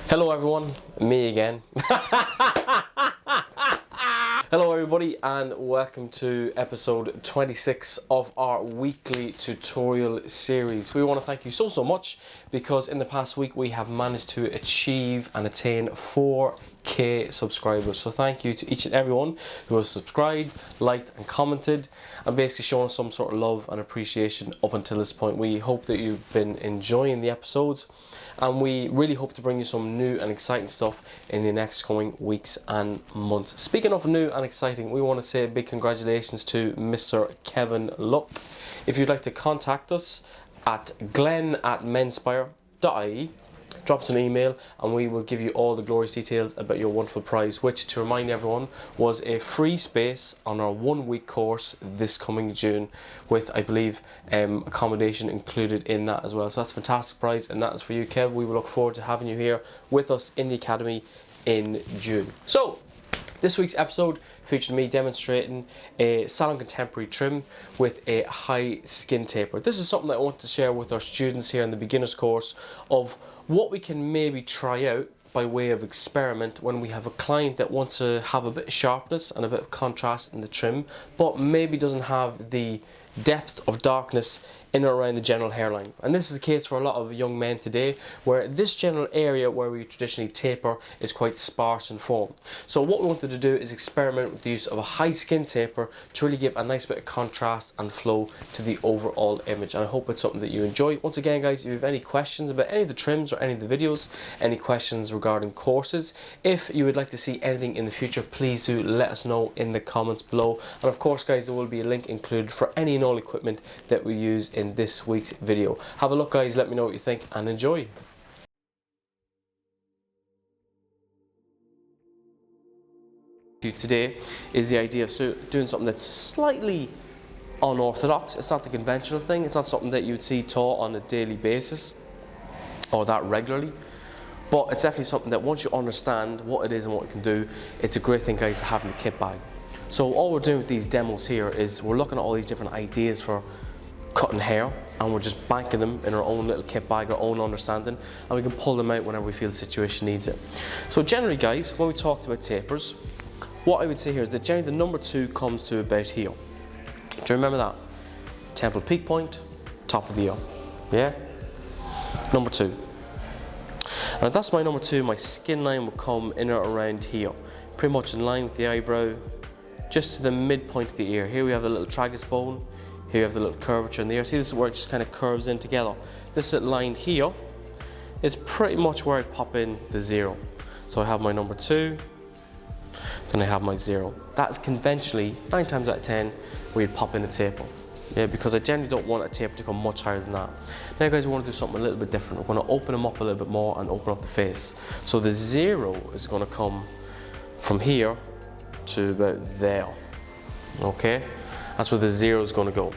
Hello everyone, me again. Hello everybody and welcome to episode 26 of our weekly tutorial series. We want to thank you so much because in the past week we have managed to achieve and attain 4K subscribers. So thank you to each and everyone who has subscribed, liked and commented and basically shown us some sort of love and appreciation up until this point. We hope that you've been enjoying the episodes and we really hope to bring you some new and exciting stuff in the next coming weeks and months. Speaking of new and exciting, we want to say a big congratulations to Mr. Kevin Luck. If you'd like to contact us at glenn@menspire.ie, drop us an email and we will give you all the glorious details about your wonderful prize, which, to remind everyone, was a free space on our 1-week course this coming June with, I believe, accommodation included in that as well. So that's a fantastic prize and that is for you, Kev. We will look forward to having you here with us in the Academy in June. So this week's episode featured me demonstrating a salon contemporary trim with a high skin taper. This is something that I want to share with our students here in the beginner's course of what we can maybe try out by way of experiment when we have a client that wants to have a bit of sharpness and a bit of contrast in the trim, but maybe doesn't have the depth of darkness in or around the general hairline. And this is the case for a lot of young men today, where this general area where we traditionally taper is quite sparse in form. So what we wanted to do is experiment with the use of a high skin taper to really give a nice bit of contrast and flow to the overall image. And I hope it's something that you enjoy. Once again guys, if you have any questions about any of the trims or any of the videos, any questions regarding courses, if you would like to see anything in the future, please do let us know in the comments below. And of course guys, there will be a link included for any and all equipment that we use in this week's video. Have a look guys, let me know what you think and enjoy. Today is the idea of doing something that's slightly unorthodox. It's not the conventional thing, it's not something that you'd see taught on a daily basis or that regularly, but it's definitely something that once you understand what it is and what it can do, it's a great thing guys to have in the kit bag. So all we're doing with these demos here is we're looking at all these different ideas for cutting hair and we're just banking them in our own little kit bag, our own understanding, and we can pull them out whenever we feel the situation needs it. So generally guys, when we talked about tapers, what I would say here is that generally the number 2 comes to about here. Do you remember that? Temple peak point, top of the ear. Yeah? Number 2. And if that's my number 2, my skin line will come in or around here, pretty much in line with the eyebrow, just to the midpoint of the ear. Here we have the little tragus bone, here you have the little curvature in the ear. See, this is where it just kind of curves in together. This line here is pretty much where I pop in the 0. So I have my number 2, then I have my 0. That's conventionally, 9 times out of 10, where you'd pop in a taper. Yeah, because I generally don't want a taper to come much higher than that. Now guys, we want to do something a little bit different. We're going to open them up a little bit more and open up the face. So the 0 is going to come from here to about there. Okay? That's where the 0 is going to go.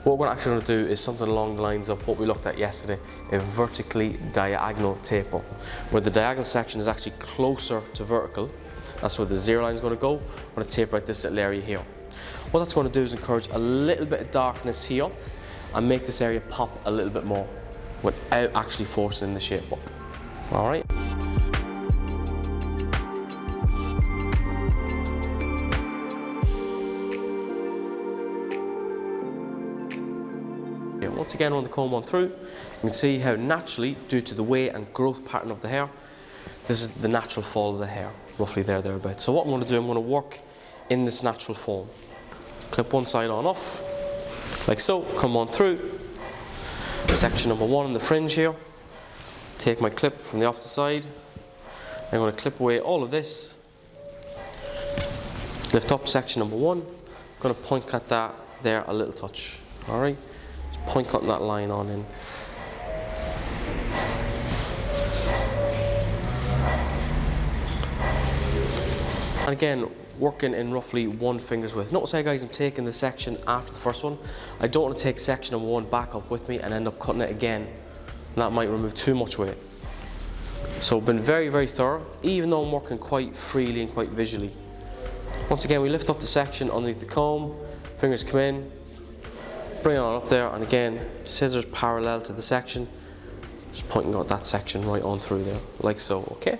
What we're actually going to do is something along the lines of what we looked at yesterday, a vertically diagonal taper, where the diagonal section is actually closer to vertical. That's where the 0 line is going to go. We're going to taper out this little area here. What that's going to do is encourage a little bit of darkness here and make this area pop a little bit more without actually forcing the shape up. All right. Once again, on the comb on through, you can see how naturally, due to the way and growth pattern of the hair, this is the natural fall of the hair, roughly thereabouts. So what I'm going to do, I'm going to work in this natural form. Clip one side on off, like so, come on through. Section number 1 in the fringe here. Take my clip from the opposite side. I'm going to clip away all of this. Lift up section number 1. I'm going to point cut that there a little touch. All right. Point cutting that line on in. And again, working in roughly 1 finger's width. Notice how guys, I'm taking the section after the first one. I don't want to take section number 1 back up with me and end up cutting it again. And that might remove too much weight. So I've been very thorough, even though I'm working quite freely and quite visually. Once again, we lift up the section underneath the comb, fingers come in, bring it on up there, and again, scissors parallel to the section, Just pointing out that section right on through there, like so, okay?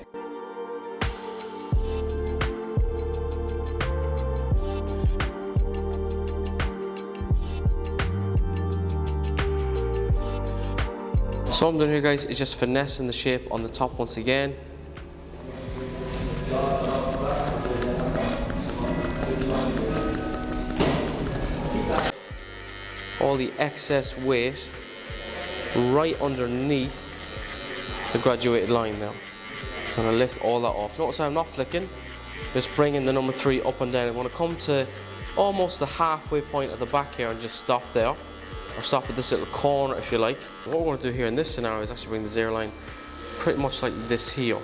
So what I'm doing here, guys, is just finessing the shape on the top once again. All the excess weight right underneath the graduated line now. I'm going to lift all that off. Notice I'm not flicking, just bringing the number 3 up and down. I'm going to come to almost the halfway point at the back here and just stop there, or stop at this little corner if you like. What we're going to do here in this scenario is actually bring the zero line pretty much like this here.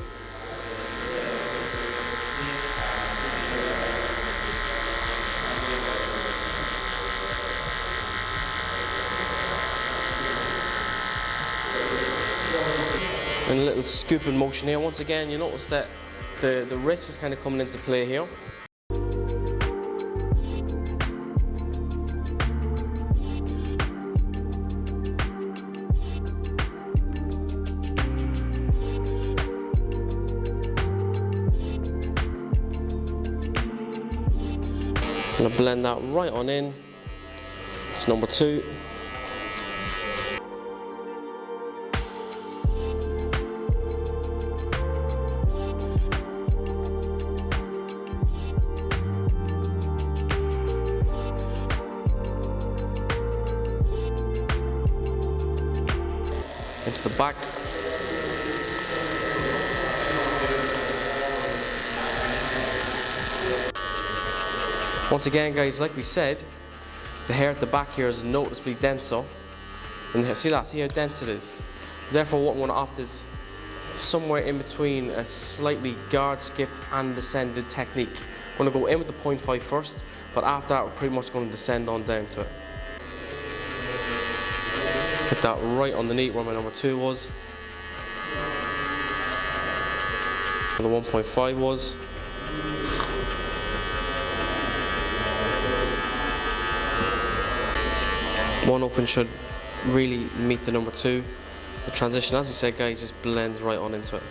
And a little scooping motion here. Once again, you notice that the wrist is kind of coming into play here. I'm going to blend that right on in. It's number 2. Into the back. Once again, guys, like we said, the hair at the back here is noticeably denser. And see that? See how dense it is? Therefore, what I'm going to opt is somewhere in between a slightly guard skipped and descended technique. I'm going to go in with the 0.5 first, but after that, we're pretty much going to descend on down to it. Hit that right underneath where my number 2 was. Where the 1.5 was. One open should really meet the number 2. The transition, as we said, guys, just blends right on into it.